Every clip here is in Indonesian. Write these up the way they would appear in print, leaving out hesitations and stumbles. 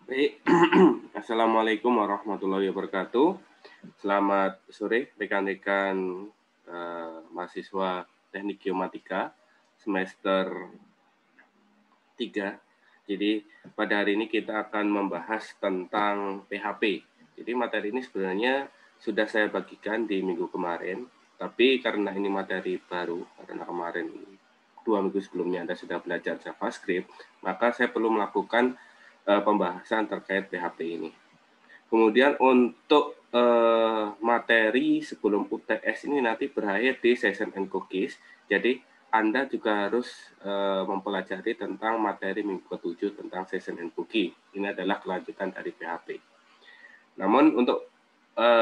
Baik, Assalamualaikum warahmatullahi wabarakatuh. Selamat sore rekan-rekan mahasiswa Teknik Geomatika semester 3. Jadi pada hari ini kita akan membahas tentang PHP. Jadi materi ini sebenarnya sudah saya bagikan di minggu kemarin, tapi karena ini materi baru, karena kemarin 2 minggu sebelumnya Anda sudah belajar JavaScript, maka saya perlu melakukan pembahasan terkait PHP ini. Kemudian untuk materi sebelum UTS ini nanti berakhir di session and cookies. Jadi Anda juga harus mempelajari tentang materi minggu ke-7 tentang session and cookie. Ini adalah kelanjutan dari PHP. Namun untuk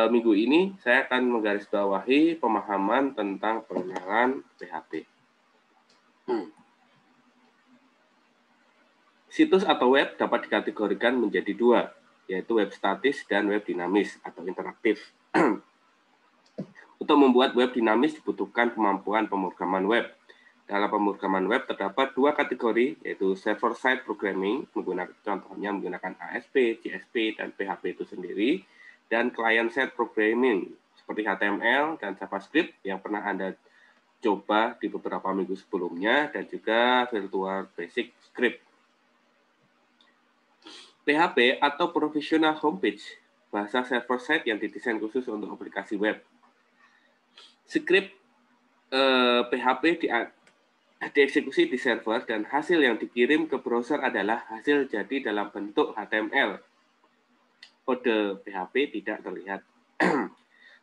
minggu ini saya akan menggarisbawahi pemahaman tentang pengenalan PHP. Situs atau web dapat dikategorikan menjadi dua, yaitu web statis dan web dinamis atau interaktif. Untuk membuat web dinamis dibutuhkan kemampuan pemrograman web. Dalam pemrograman web terdapat dua kategori, yaitu server-side programming, contohnya menggunakan ASP, JSP, dan PHP itu sendiri, dan client-side programming, seperti HTML dan JavaScript yang pernah Anda coba di beberapa minggu sebelumnya, dan juga Virtual Basic Script. PHP atau Professional Homepage, bahasa server-side yang didesain khusus untuk aplikasi web. Script PHP dieksekusi di server dan hasil yang dikirim ke browser adalah hasil jadi dalam bentuk HTML. Kode PHP tidak terlihat.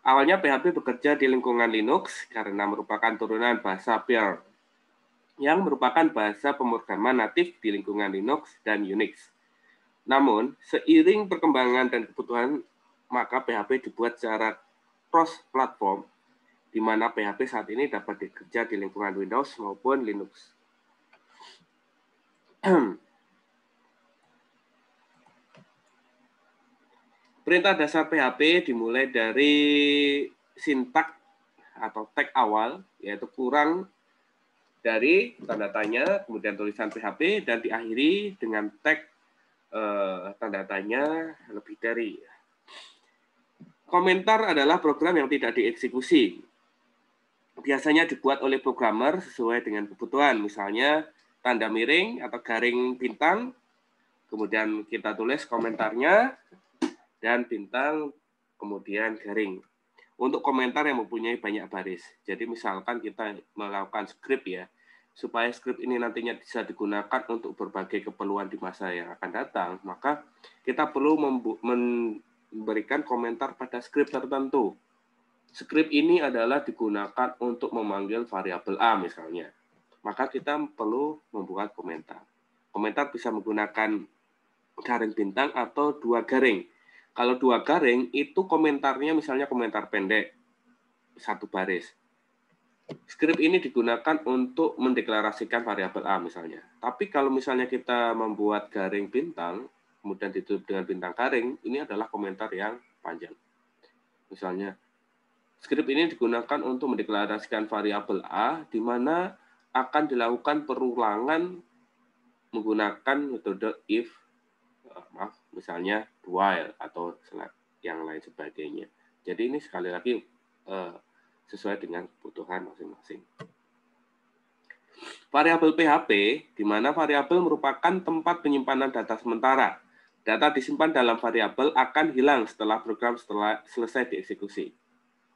Awalnya PHP bekerja di lingkungan Linux karena merupakan turunan bahasa Perl, yang merupakan bahasa pemrograman natif di lingkungan Linux dan Unix. Namun, seiring perkembangan dan kebutuhan, maka PHP dibuat secara cross-platform, di mana PHP saat ini dapat bekerja di lingkungan Windows maupun Linux. Perintah dasar PHP dimulai dari sintak atau tag awal, yaitu kurang dari tanda tanya, kemudian tulisan PHP, dan diakhiri dengan tag tanda tanya lebih dari. Komentar adalah program yang tidak dieksekusi. Biasanya dibuat oleh programmer sesuai dengan kebutuhan, misalnya tanda miring atau garing bintang, kemudian kita tulis komentarnya, dan bintang, kemudian garing. Untuk komentar yang mempunyai banyak baris. Jadi misalkan kita melakukan script ya, supaya script ini nantinya bisa digunakan untuk berbagai keperluan di masa yang akan datang, maka kita perlu memberikan komentar pada script tertentu. Script ini adalah digunakan untuk memanggil variabel A misalnya. Maka kita perlu membuat komentar. Komentar bisa menggunakan garing bintang atau dua garing. Kalau dua garing, itu komentarnya misalnya komentar pendek, satu baris. Script ini digunakan untuk mendeklarasikan variabel A misalnya. Tapi kalau misalnya kita membuat garing bintang, kemudian ditutup dengan bintang garing, ini adalah komentar yang panjang. Misalnya, script ini digunakan untuk mendeklarasikan variabel A, di mana akan dilakukan perulangan menggunakan metode if, misalnya while atau yang lain sebagainya. Jadi ini sekali lagi sesuai dengan kebutuhan masing-masing. Variabel PHP, di mana variabel merupakan tempat penyimpanan data sementara. Data disimpan dalam variabel akan hilang setelah program selesai dieksekusi.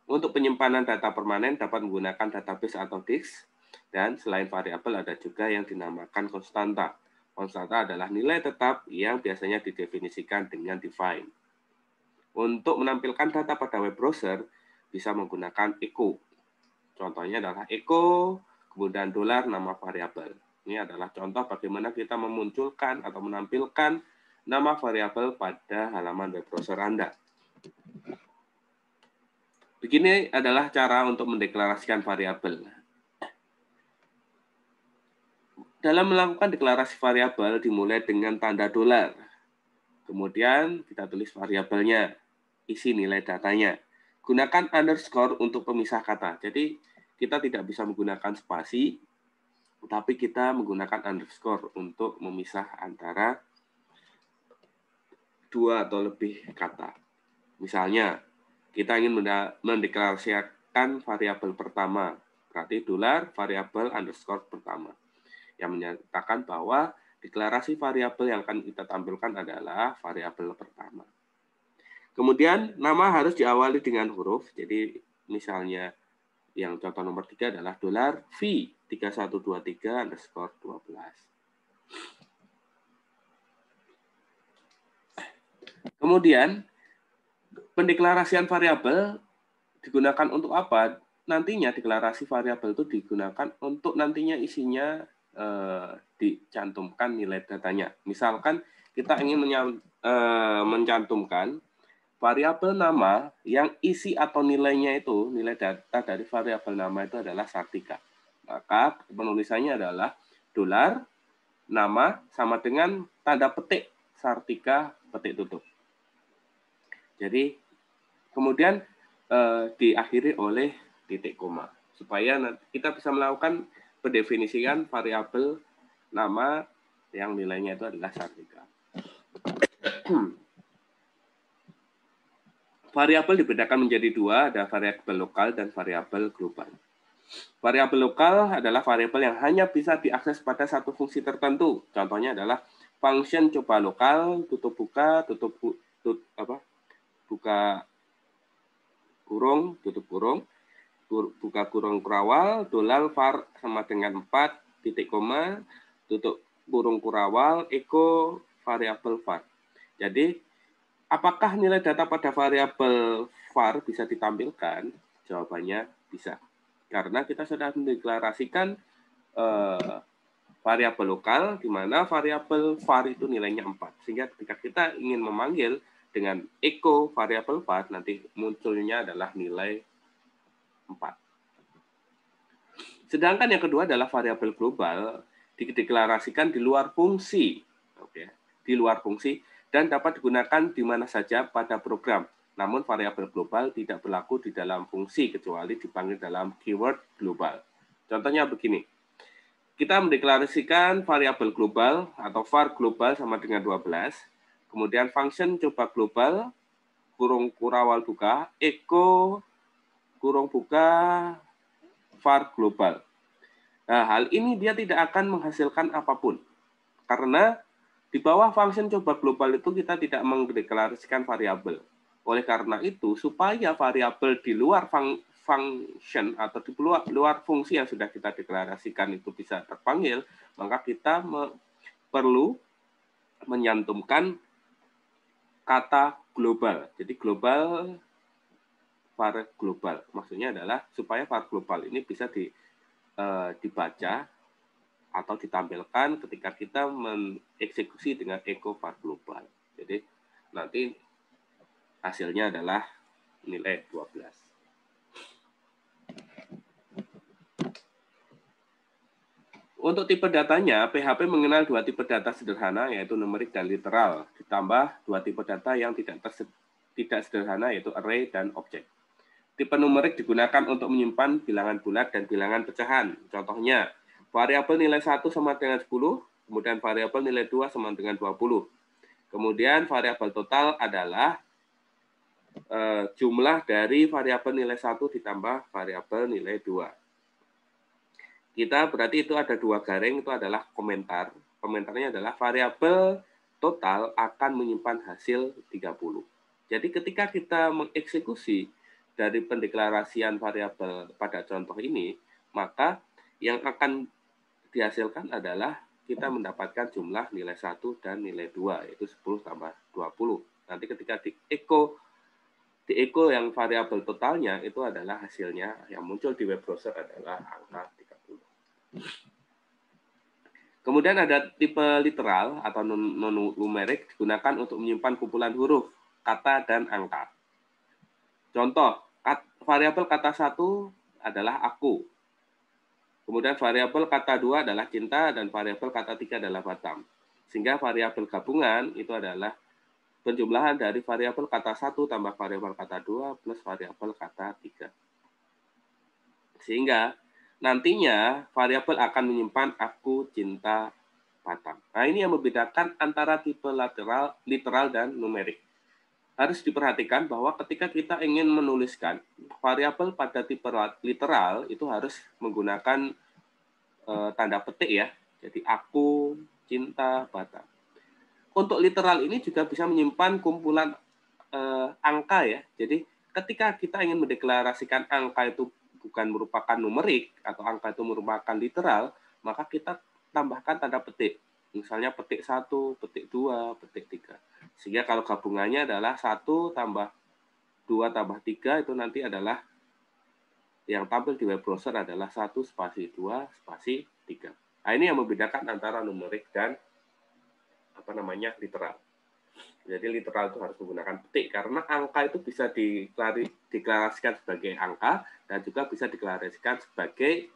Untuk penyimpanan data permanen dapat menggunakan database atau disk, dan selain variabel ada juga yang dinamakan konstanta. Konstanta adalah nilai tetap yang biasanya didefinisikan dengan define. Untuk menampilkan data pada web browser, bisa menggunakan echo. Contohnya adalah echo, kemudian dolar nama variabel. Ini adalah contoh bagaimana kita memunculkan atau menampilkan nama variabel pada halaman web browser Anda. Begini adalah cara untuk mendeklarasikan variabel. Dalam melakukan deklarasi variabel dimulai dengan tanda dolar. Kemudian kita tulis variabelnya, isi nilai datanya. Gunakan underscore untuk pemisah kata. Jadi kita tidak bisa menggunakan spasi, tapi kita menggunakan underscore untuk memisah antara 2 atau lebih kata. Misalnya, kita ingin mendeklarasikan variabel pertama, berarti dolar variabel underscore pertama, yang menyatakan bahwa deklarasi variabel yang akan kita tampilkan adalah variabel pertama. Kemudian, nama harus diawali dengan huruf, jadi misalnya yang contoh nomor 3 adalah dolar V 3123 underscore 12. Kemudian, pendeklarasian variabel digunakan untuk apa? Nantinya deklarasi variabel itu digunakan untuk nantinya isinya dicantumkan nilai datanya. Misalkan kita ingin mencantumkan variabel nama yang isi atau nilainya itu, nilai data dari variabel nama itu adalah Sartika. Maka penulisannya adalah dolar nama sama dengan tanda petik Sartika petik tutup. Jadi kemudian diakhiri oleh titik koma supaya kita bisa melakukan pendefinisian variabel nama yang nilainya itu adalah Sartika. Variabel dibedakan menjadi dua, ada variabel lokal dan variabel global. Variabel lokal adalah variabel yang hanya bisa diakses pada satu fungsi tertentu. Contohnya adalah function coba lokal, tutup buka, buka kurung, tutup kurung, buka kurung kurawal, dolar var sama dengan 4, titik koma, tutup kurung kurawal, echo variabel var. Jadi, apakah nilai data pada variabel var bisa ditampilkan? Jawabannya bisa. Karena kita sudah mendeklarasikan variabel lokal, di mana variabel var itu nilainya 4. Sehingga ketika kita ingin memanggil dengan echo variabel var, nanti munculnya adalah nilai 4. Sedangkan yang kedua adalah variabel global, dideklarasikan di luar fungsi. Oke, di luar fungsi, dan dapat digunakan di mana saja pada program. Namun variabel global tidak berlaku di dalam fungsi kecuali dipanggil dalam keyword global. Contohnya begini. Kita mendeklarasikan variabel global atau var global sama dengan 12. Kemudian function coba global kurung kurawal buka echo kurung buka var global. Nah, hal ini dia tidak akan menghasilkan apapun. Karena di bawah function coba global itu kita tidak mendeklarasikan variabel. Oleh karena itu, supaya variabel di luar function atau di luar fungsi yang sudah kita deklarasikan itu bisa terpanggil, maka kita perlu menyantumkan kata global. Jadi global, var global. Maksudnya adalah supaya var global ini bisa dibaca atau ditampilkan ketika kita mengeksekusi dengan echo var global. Jadi nanti hasilnya adalah nilai 12. Untuk tipe datanya, PHP mengenal dua tipe data sederhana, yaitu numerik dan literal, ditambah dua tipe data yang tidak sederhana, yaitu array dan objek. Tipe numerik digunakan untuk menyimpan bilangan bulat dan bilangan pecahan. Contohnya, variabel nilai 1 sama dengan 10, kemudian variabel nilai 2 sama dengan 20. Kemudian variabel total adalah jumlah dari variabel nilai 1 ditambah variabel nilai 2. Kita berarti itu ada dua garing, itu adalah komentar. Komentarnya adalah variabel total akan menyimpan hasil 30. Jadi ketika kita mengeksekusi dari pendeklarasian variabel pada contoh ini, maka yang akan dihasilkan adalah kita mendapatkan jumlah nilai 1 dan nilai 2, yaitu 10 tambah 20. Nanti ketika di echo yang variabel totalnya itu adalah hasilnya yang muncul di web browser adalah angka 30. Kemudian ada tipe literal atau non-numerik digunakan untuk menyimpan kumpulan huruf, kata, dan angka. Contoh, variabel kata 1 adalah aku. Kemudian variabel kata 2 adalah cinta dan variabel kata 3 adalah Batam. Sehingga variabel gabungan itu adalah penjumlahan dari variabel kata 1 tambah variabel kata 2 plus variabel kata 3. Sehingga nantinya variabel akan menyimpan aku cinta batang. Nah, ini yang membedakan antara tipe literal dan numerik. Harus diperhatikan bahwa ketika kita ingin menuliskan variabel pada tipe literal itu harus menggunakan tanda petik ya. Jadi aku, cinta, batang. Untuk literal ini juga bisa menyimpan kumpulan angka ya. Jadi ketika kita ingin mendeklarasikan angka itu bukan merupakan numerik atau angka itu merupakan literal, maka kita tambahkan tanda petik. Misalnya petik 1, petik 2, petik 3. Sehingga kalau gabungannya adalah 1 tambah 2 tambah 3 itu nanti adalah yang tampil di web browser adalah 1 spasi 2 spasi 3. Nah, ini yang membedakan antara numerik dan literal. Jadi literal itu harus menggunakan petik karena angka itu bisa deklarasikan sebagai angka dan juga bisa deklarasikan sebagai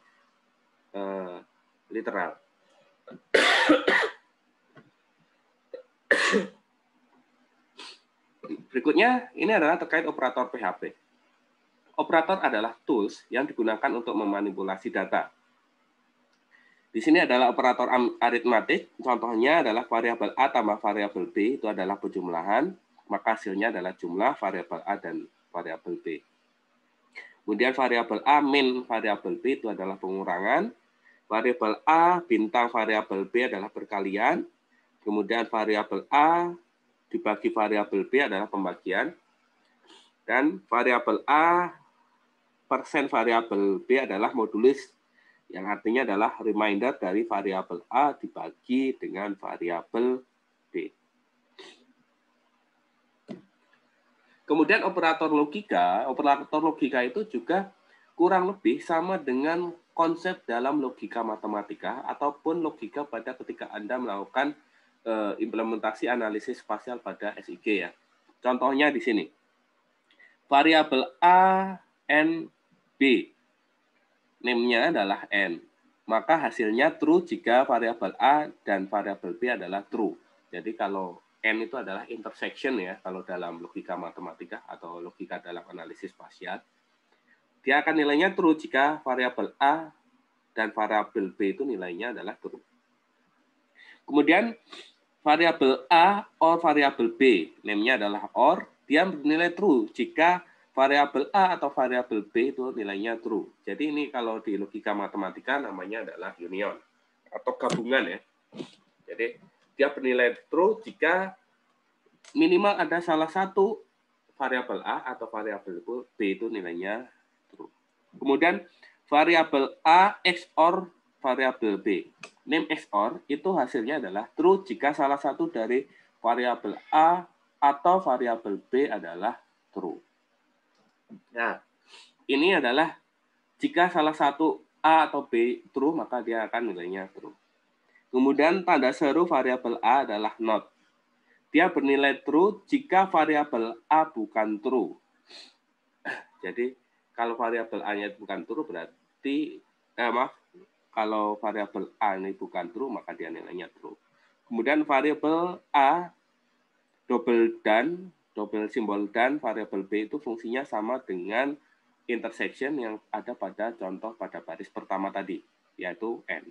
literal. Berikutnya, ini adalah terkait operator PHP. Operator adalah tools yang digunakan untuk memanipulasi data. Di sini adalah operator aritmatik, contohnya adalah variabel A tambah variabel B, itu adalah penjumlahan, maka hasilnya adalah jumlah variabel A dan variabel B. Kemudian variabel A min variabel B itu adalah pengurangan, variabel A bintang variabel B adalah perkalian, kemudian variabel A dibagi variabel B adalah pembagian, dan variabel A persen variabel B adalah modulus, yang artinya adalah reminder dari variabel A dibagi dengan variabel B. Kemudian operator logika itu juga kurang lebih sama dengan konsep dalam logika matematika ataupun logika pada ketika Anda melakukan implementasi analisis spasial pada SIG ya. Contohnya di sini. Variabel A, N, B. Name-nya adalah N. Maka hasilnya true jika variabel A dan variabel B adalah true. Jadi kalau N itu adalah intersection ya, kalau dalam logika matematika atau logika dalam analisis spasial. Dia akan nilainya true jika variabel A dan variabel B itu nilainya adalah true. Kemudian variabel A or variabel B, name-nya adalah or, dia bernilai true jika variabel A atau variabel B itu nilainya true. Jadi ini kalau di logika matematika namanya adalah union atau gabungan ya. Jadi dia bernilai true jika minimal ada salah satu variabel A atau variabel B itu nilainya true. Kemudian variabel A XOR variabel B. Name XOR itu hasilnya adalah true jika salah satu dari variabel A atau variabel B adalah true. Nah, ini adalah jika salah satu A atau B true, maka dia akan nilainya true. Kemudian tanda seru variabel A adalah not. Dia bernilai true jika variabel A bukan true. Jadi, kalau variabel A-nya bukan true, berarti, kalau variabel A ini bukan true, maka dia nilainya true. Kemudian variabel A double simbol dan variabel B itu fungsinya sama dengan intersection yang ada pada contoh pada baris pertama tadi, yaitu N.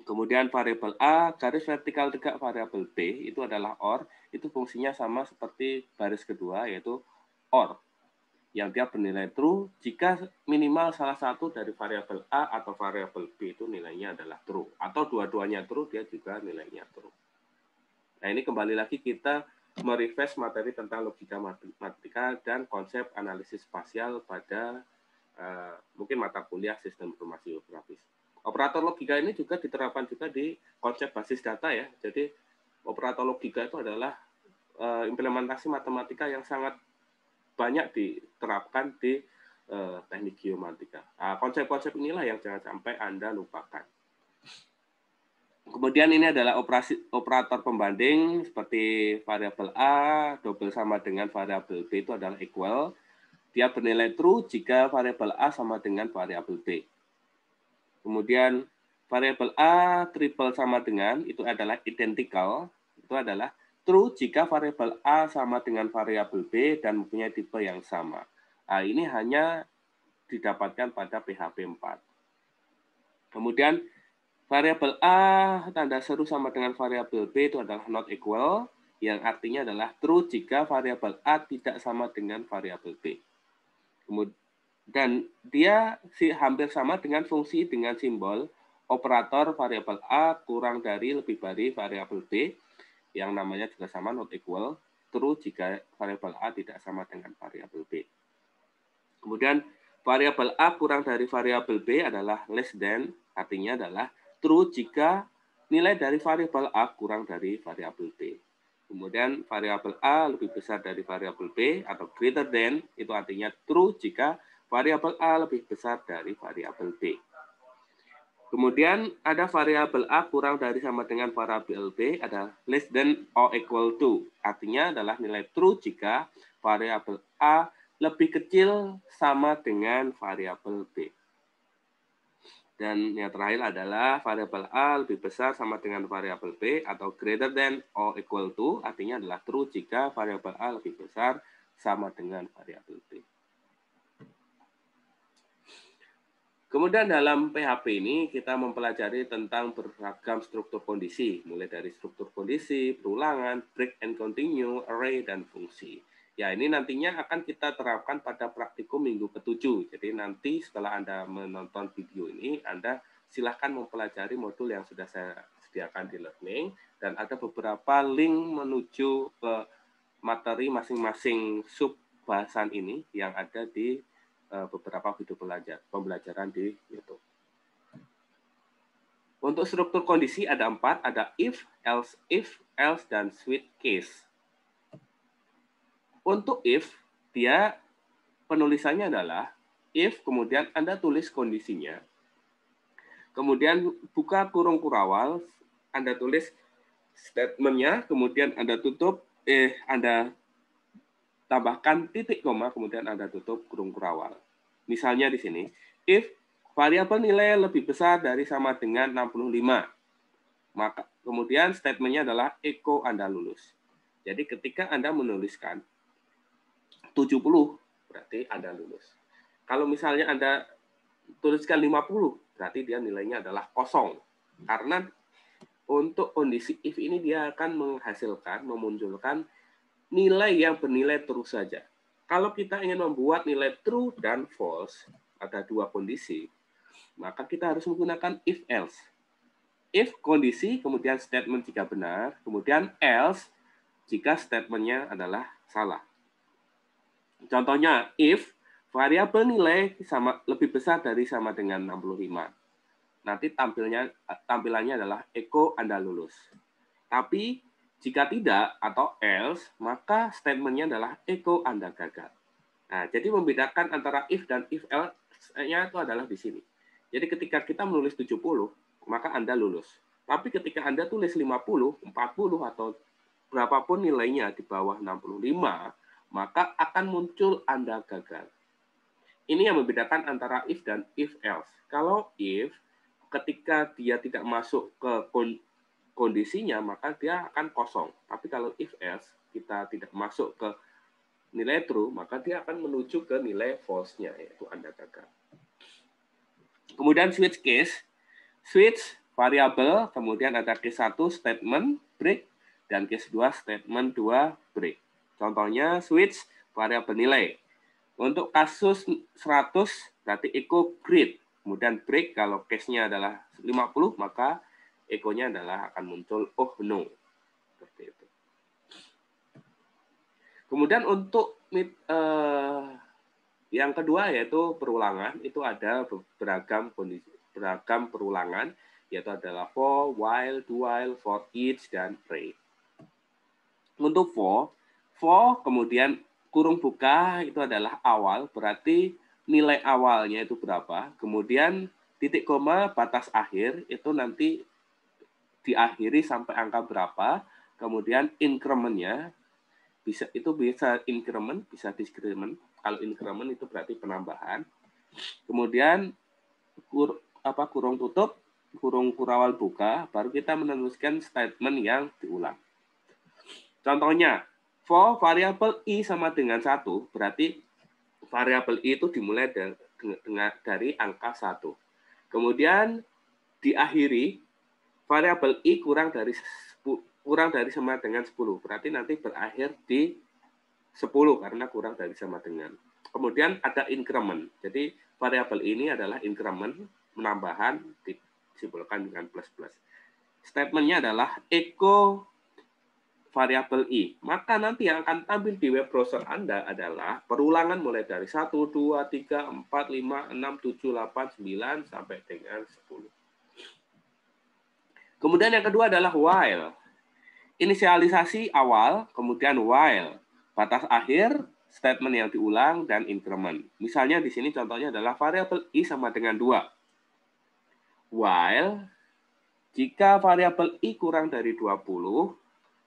Kemudian variabel A garis vertikal tegak variabel B itu adalah OR, itu fungsinya sama seperti baris kedua, yaitu OR, yang dia bernilai true jika minimal salah satu dari variabel A atau variabel B itu nilainya adalah true, atau dua-duanya true, dia juga nilainya true. Nah, ini kembali lagi kita merefresh materi tentang logika matematika dan konsep analisis spasial pada mungkin mata kuliah sistem informasi geografis. Operator logika ini juga diterapkan juga di konsep basis data ya. Jadi operator logika itu adalah implementasi matematika yang sangat banyak diterapkan di teknik geomatika. Nah, konsep-konsep inilah yang jangan sampai Anda lupakan. Kemudian ini adalah operator pembanding seperti variabel A double sama dengan variabel B itu adalah equal. Dia bernilai true jika variabel A sama dengan variabel B. Kemudian variabel A triple sama dengan itu adalah identical. Itu adalah true jika variabel A sama dengan variabel B dan mempunyai tipe yang sama. Nah, ini hanya didapatkan pada PHP 4. Kemudian Variabel A tanda seru sama dengan variabel B itu adalah not equal, yang artinya adalah true jika variabel A tidak sama dengan variabel B. Dan dia hampir sama dengan fungsi dengan simbol operator variabel A kurang dari lebih dari variabel B, yang namanya juga sama not equal, true jika variabel A tidak sama dengan variabel B. Kemudian variabel A kurang dari variabel B adalah less than, artinya adalah true jika nilai dari variabel A kurang dari variabel B. Kemudian variabel A lebih besar dari variabel B atau greater than, itu artinya true jika variabel A lebih besar dari variabel B. Kemudian ada variabel A kurang dari sama dengan variabel B adalah less than or equal to, artinya adalah nilai true jika variabel A lebih kecil sama dengan variabel B. Dan yang terakhir adalah variabel A lebih besar sama dengan variabel B atau greater than or equal to, artinya adalah true jika variabel A lebih besar sama dengan variabel B. Kemudian dalam PHP ini kita mempelajari tentang beragam struktur kondisi, mulai dari struktur kondisi, perulangan, break and continue, array, dan fungsi. Ya, ini nantinya akan kita terapkan pada praktikum minggu ke-7. Jadi nanti setelah Anda menonton video ini, Anda silahkan mempelajari modul yang sudah saya sediakan di Learning, dan ada beberapa link menuju ke materi masing-masing sub bahasan ini yang ada di beberapa video pembelajaran di YouTube. Untuk struktur kondisi ada 4, ada if, else, dan switch case. Untuk if, dia penulisannya adalah if, kemudian Anda tulis kondisinya. Kemudian buka kurung kurawal, Anda tulis statementnya, kemudian Anda tutup, Anda tambahkan titik koma, kemudian Anda tutup kurung kurawal. Misalnya di sini, if variabel nilai lebih besar dari sama dengan 65, maka kemudian statementnya adalah echo Anda lulus. Jadi ketika Anda menuliskan 70, berarti Anda lulus. Kalau misalnya Anda tuliskan 50, berarti dia nilainya adalah kosong. Karena untuk kondisi if ini dia akan menghasilkan, memunculkan nilai yang bernilai true saja. Kalau kita ingin membuat nilai true dan false, ada dua kondisi, maka kita harus menggunakan if else. If kondisi, kemudian statement jika benar, kemudian else jika statementnya adalah salah. Contohnya, if variabel nilai lebih besar dari sama dengan 65. Nanti tampilannya adalah echo Anda lulus. Tapi jika tidak atau else, maka statementnya adalah echo Anda gagal. Nah, jadi membedakan antara if dan if else-nya itu adalah di sini. Jadi ketika kita menulis 70, maka Anda lulus. Tapi ketika Anda tulis 50, 40, atau berapapun nilainya di bawah 65, maka akan muncul Anda gagal. Ini yang membedakan antara if dan if else. Kalau if, ketika dia tidak masuk ke kondisinya, maka dia akan kosong. Tapi kalau if else, kita tidak masuk ke nilai true, maka dia akan menuju ke nilai false-nya, yaitu Anda gagal. Kemudian switch case. Switch variabel, kemudian ada case 1 statement break, dan case 2 statement 2 break. Contohnya switch variabel nilai. Untuk kasus 100 berarti echo great. Kemudian break kalau case-nya adalah 50, maka echo-nya adalah akan muncul oh no. Seperti itu. Kemudian untuk yang kedua yaitu perulangan, itu ada beragam kondisi, beragam perulangan, yaitu adalah for, while, do while, for each, dan break. Untuk for kemudian kurung buka itu adalah awal, berarti nilai awalnya itu berapa, kemudian titik koma batas akhir itu nanti diakhiri sampai angka berapa, kemudian increment-nya bisa increment, bisa discrement. Kalau increment itu berarti penambahan. Kemudian kurung tutup, kurung kurawal buka, baru kita menuliskan statement yang diulang. Contohnya, for variabel i sama dengan 1, berarti variabel i itu dimulai dari angka 1. Kemudian diakhiri variabel i kurang dari sama dengan 10. Berarti nanti berakhir di 10 karena kurang dari sama dengan. Kemudian ada increment. Jadi variabel ini adalah increment, penambahan disimbolkan dengan plus-plus. Statementnya adalah echo variabel i. Maka nanti yang akan tampil di web browser Anda adalah perulangan mulai dari 1, 2, 3, 4, 5, 6, 7, 8, 9, sampai dengan 10. Kemudian yang kedua adalah while. Inisialisasi awal, kemudian while. Batas akhir, statement yang diulang, dan increment. Misalnya di sini contohnya adalah variabel i sama dengan 2. While, jika variabel i kurang dari 20,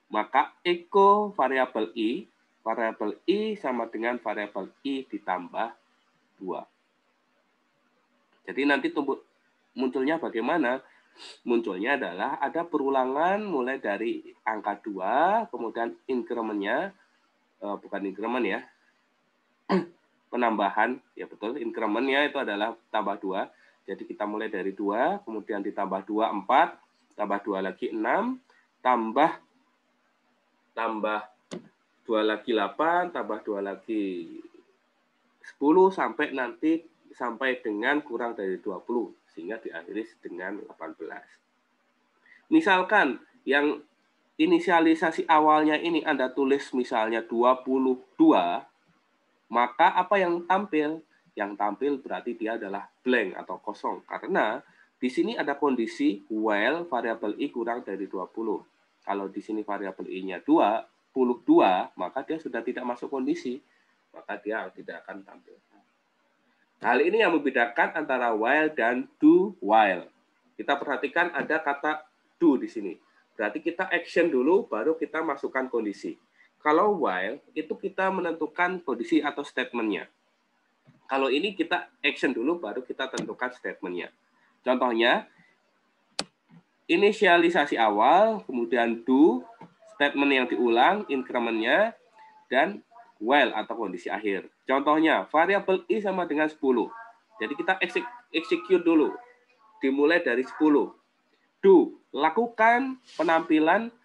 maka echo variabel i sama dengan variabel i ditambah 2. Jadi nanti munculnya bagaimana? Munculnya adalah ada perulangan mulai dari angka 2, kemudian increment-nya, bukan increment ya, penambahan, ya betul, increment-nya itu adalah tambah 2. Jadi kita mulai dari 2, kemudian ditambah 2, 4, tambah 2 lagi 6, tambah 2 lagi 8, tambah 2 lagi 10, sampai dengan kurang dari 20, sehingga diakhiri dengan 18. Misalkan yang inisialisasi awalnya ini Anda tulis misalnya 22, maka apa yang tampil? Yang tampil berarti dia adalah blank atau kosong. Karena di sini ada kondisi while variabel i kurang dari 20. Kalau di sini variabel i-nya 22, maka dia sudah tidak masuk kondisi. Maka dia tidak akan tampil. Hal ini yang membedakan antara while dan do while. Kita perhatikan ada kata do di sini. Berarti kita action dulu, baru kita masukkan kondisi. Kalau while, itu kita menentukan kondisi atau statement-nya. Kalau ini kita action dulu, baru kita tentukan statement-nya. Contohnya, inisialisasi awal, kemudian do, statement yang diulang, increment-nya, dan while atau kondisi akhir. Contohnya, variabel i sama dengan 10. Jadi kita execute dulu. Dimulai dari 10. Do, lakukan penampilan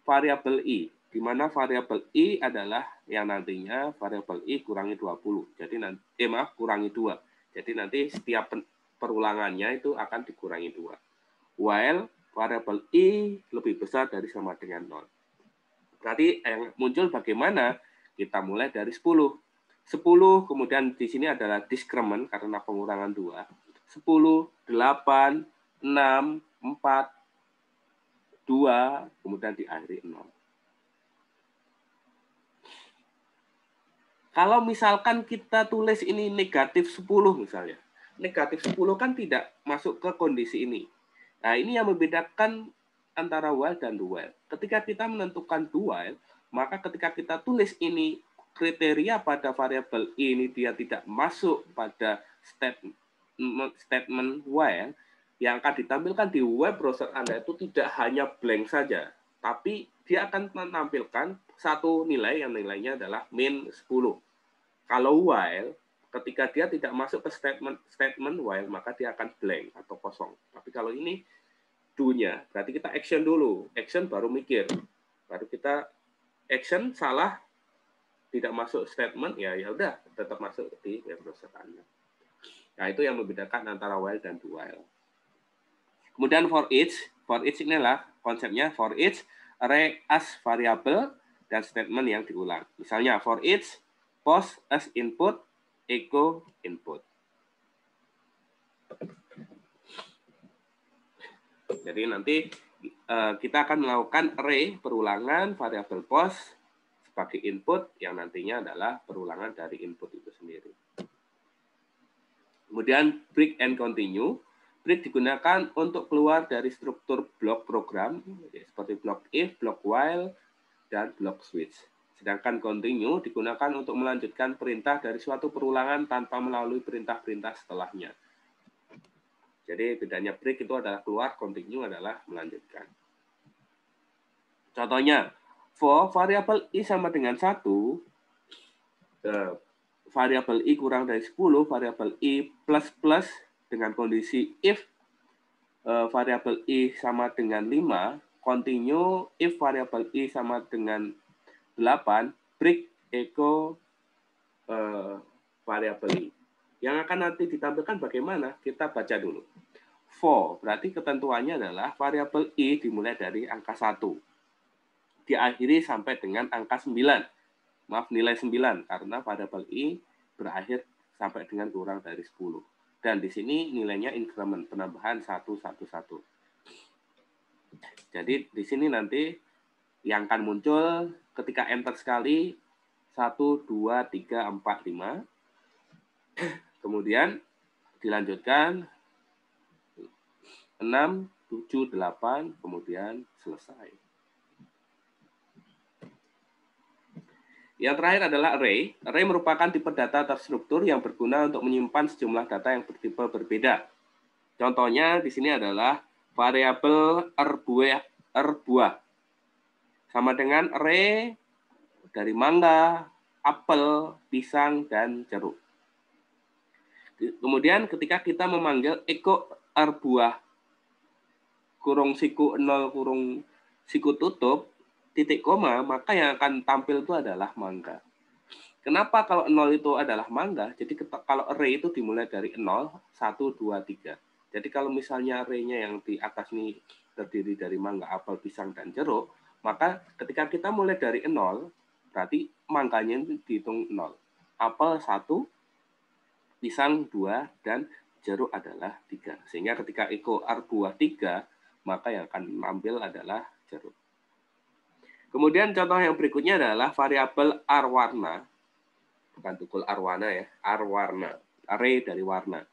variabel i, di mana variabel i adalah yang nantinya variabel i kurangi 20. Jadi kurangi 2. Jadi nanti setiap perulangannya itu akan dikurangi 2. While variabel i lebih besar dari sama dengan 0. Berarti yang muncul bagaimana? Kita mulai dari 10. 10, kemudian di sini adalah discrement karena pengurangan 2. 10, 8, 6, 4, 2, kemudian diakhiri 0. Kalau misalkan kita tulis ini negatif 10 misalnya. Negatif 10 kan tidak masuk ke kondisi ini. Nah, ini yang membedakan antara while dan do while. Ketika kita menentukan do while, maka ketika kita tulis ini kriteria pada variabel ini dia tidak masuk pada statement while, yang akan ditampilkan di web browser Anda itu tidak hanya blank saja, tapi dia akan menampilkan satu nilai yang nilainya adalah min 10. Kalau while, ketika dia tidak masuk ke statement while, maka dia akan blank atau kosong. Tapi kalau ini do-nya, berarti kita action dulu. Action baru mikir. Baru kita action salah, tidak masuk statement, ya udah tetap masuk di web browser Anda. Nah, itu yang membedakan antara while dan do while. Kemudian for each inilah konsepnya for each array as variable dan statement yang diulang. Misalnya for each post as input, echo input. Jadi nanti kita akan melakukan array perulangan variabel post sebagai input yang nantinya adalah perulangan dari input itu sendiri. Kemudian break and continue. Break digunakan untuk keluar dari struktur blok program seperti blok if, blok while, dan blok switch. Sedangkan continue digunakan untuk melanjutkan perintah dari suatu perulangan tanpa melalui perintah-perintah setelahnya. Jadi bedanya break itu adalah keluar, continue adalah melanjutkan. Contohnya, for variabel i sama dengan 1, variabel i kurang dari 10, variabel i plus plus dengan kondisi if variabel I sama dengan 5, continue if variabel I sama dengan 8, break echo variabel I. Yang akan nanti ditampilkan bagaimana? Kita baca dulu. For, berarti ketentuannya adalah variabel I dimulai dari angka 1. Diakhiri sampai dengan angka 9. Maaf, nilai 9, karena variabel I berakhir sampai dengan kurang dari 10. Dan di sini nilainya increment, penambahan 1, 1, 1. Jadi di sini nanti yang akan muncul ketika enter sekali 1, 2, 3, 4, 5. Kemudian dilanjutkan 6, 7, 8, kemudian selesai. Yang terakhir adalah array. Array merupakan tipe data terstruktur yang berguna untuk menyimpan sejumlah data yang bertipe berbeda. Contohnya di sini adalah variabel buah sama dengan array dari mangga, apel, pisang, dan jeruk. Kemudian ketika kita memanggil echo buah kurung siku 0 kurung siku tutup titik koma, maka yang akan tampil itu adalah mangga. Kenapa kalau 0 itu adalah mangga? Jadi kalau array itu dimulai dari 0, 1, 2, 3. Jadi kalau misalnya array-nya yang di atas ini terdiri dari mangga, apel, pisang, dan jeruk, maka ketika kita mulai dari 0, berarti mangganya itu dihitung 0. Apel 1, pisang 2, dan jeruk adalah 3. Sehingga ketika echo buah 3, maka yang akan tampil adalah jeruk. Kemudian contoh yang berikutnya adalah variabel arwarna. Bukan tukul arwana ya, arwarna. Array dari warna.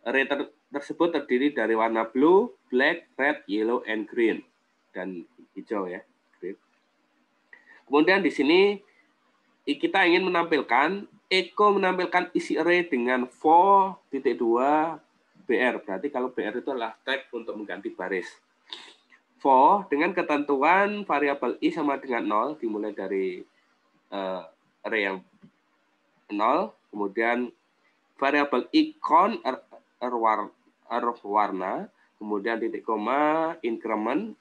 Array tersebut terdiri dari warna blue, black, red, yellow, and green. Dan hijau ya, green. Kemudian di sini kita ingin menampilkan, echo menampilkan isi array dengan for.2 BR. Berarti kalau BR itu adalah tag untuk mengganti baris. For dengan ketentuan variabel I sama dengan 0, dimulai dari array yang 0, kemudian variabel I count warna, kemudian titik koma, increment,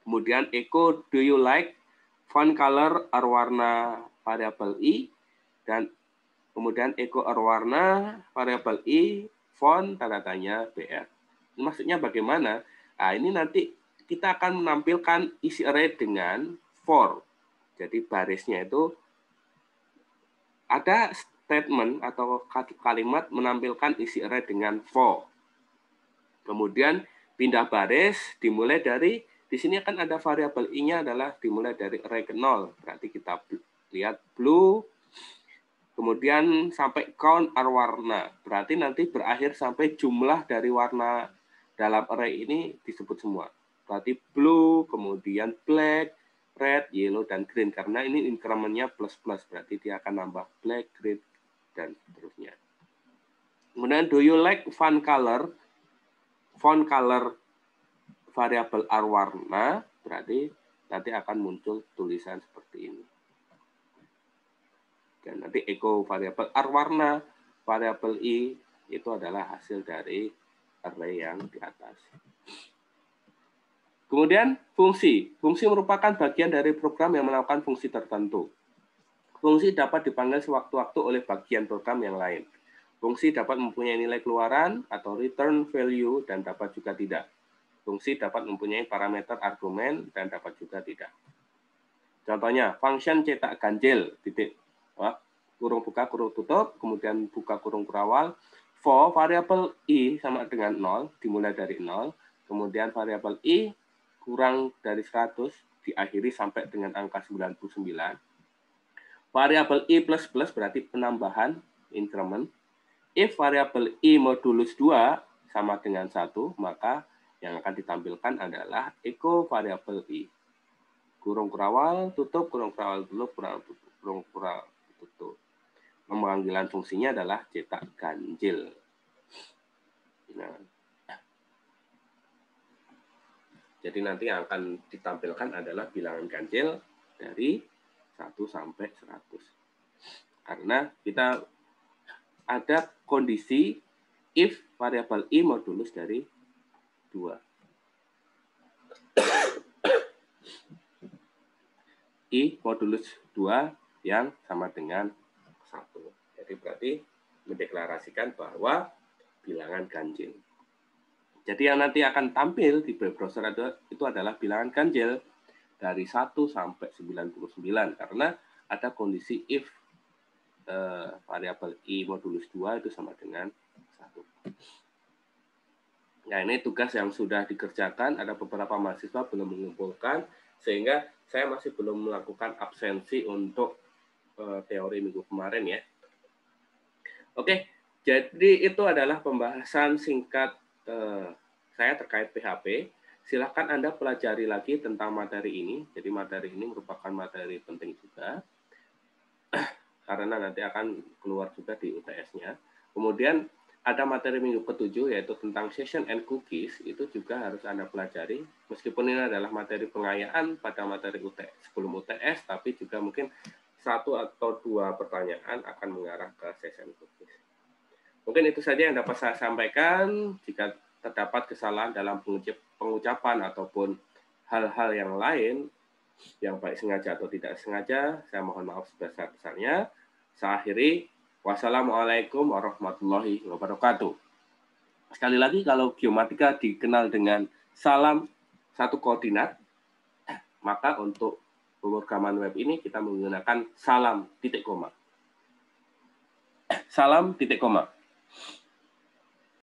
kemudian echo do you like font color warna variabel I, dan kemudian echo warna variabel I font tanda tanya BR. Maksudnya bagaimana? Nah, ini nanti kita akan menampilkan isi array dengan for. Jadi barisnya itu ada statement atau kalimat menampilkan isi array dengan for. Kemudian pindah baris dimulai dari, di sini akan ada variabel I-nya adalah dimulai dari array ke 0. Berarti kita lihat blue, kemudian sampai count warna. Berarti nanti berakhir sampai jumlah dari warna dalam array ini disebut semua. Berarti blue, kemudian black, red, yellow, dan green. Karena ini increment-nya plus-plus. Berarti dia akan nambah black, green, dan seterusnya. Kemudian do you like font color? Font color variabel arwarna. Berarti nanti akan muncul tulisan seperti ini. Dan nanti echo variabel arwarna, variabel I, itu adalah hasil dari array yang di atas. Kemudian fungsi. Fungsi merupakan bagian dari program yang melakukan fungsi tertentu. Fungsi dapat dipanggil sewaktu-waktu oleh bagian program yang lain. Fungsi dapat mempunyai nilai keluaran atau return value dan dapat juga tidak. Fungsi dapat mempunyai parameter argumen dan dapat juga tidak. Contohnya, function cetak ganjil, titik, kurung buka, kurung tutup, kemudian buka kurung kurawal. For variabel I sama dengan 0, dimulai dari 0, kemudian variabel I kurang dari 100, diakhiri sampai dengan angka 99. Variabel I++ berarti penambahan, increment. If variabel I modulus 2 sama dengan 1, maka yang akan ditampilkan adalah echo variabel I. Kurung kurawal, tutup, kurung kurawal tutup, kurung kurawal tutup. Pemanggilan fungsinya adalah cetak ganjil. Nah, jadi nanti yang akan ditampilkan adalah bilangan ganjil dari 1 sampai 100. Karena kita ada kondisi if variabel I modulus dari 2. I modulus 2 yang sama dengan 1. Jadi berarti mendeklarasikan bahwa bilangan ganjil. Jadi yang nanti akan tampil di web browser itu adalah bilangan ganjil dari 1 sampai 99 karena ada kondisi if variabel I modulus 2 itu sama dengan 1. Nah, ini tugas yang sudah dikerjakan, ada beberapa mahasiswa belum mengumpulkan, sehingga saya masih belum melakukan absensi untuk teori minggu kemarin ya. Oke, jadi itu adalah pembahasan singkat saya terkait PHP. Silahkan Anda pelajari lagi tentang materi ini. Jadi materi ini merupakan materi penting juga, karena nanti akan keluar juga di UTS-nya. Kemudian ada materi minggu ke-7 yaitu tentang session and cookies, itu juga harus Anda pelajari. Meskipun ini adalah materi pengayaan pada materi UTS, sebelum UTS, tapi juga mungkin 1 atau 2 pertanyaan akan mengarah ke session cookies. Mungkin itu saja yang dapat saya sampaikan. Jika terdapat kesalahan dalam pengucapan ataupun hal-hal yang lain, yang baik sengaja atau tidak sengaja, saya mohon maaf sebesar-besarnya. Saya akhiri. Wassalamualaikum warahmatullahi wabarakatuh. Sekali lagi, kalau geomatika dikenal dengan salam satu koordinat, maka untuk pemrograman web ini kita menggunakan salam titik koma. Salam titik koma.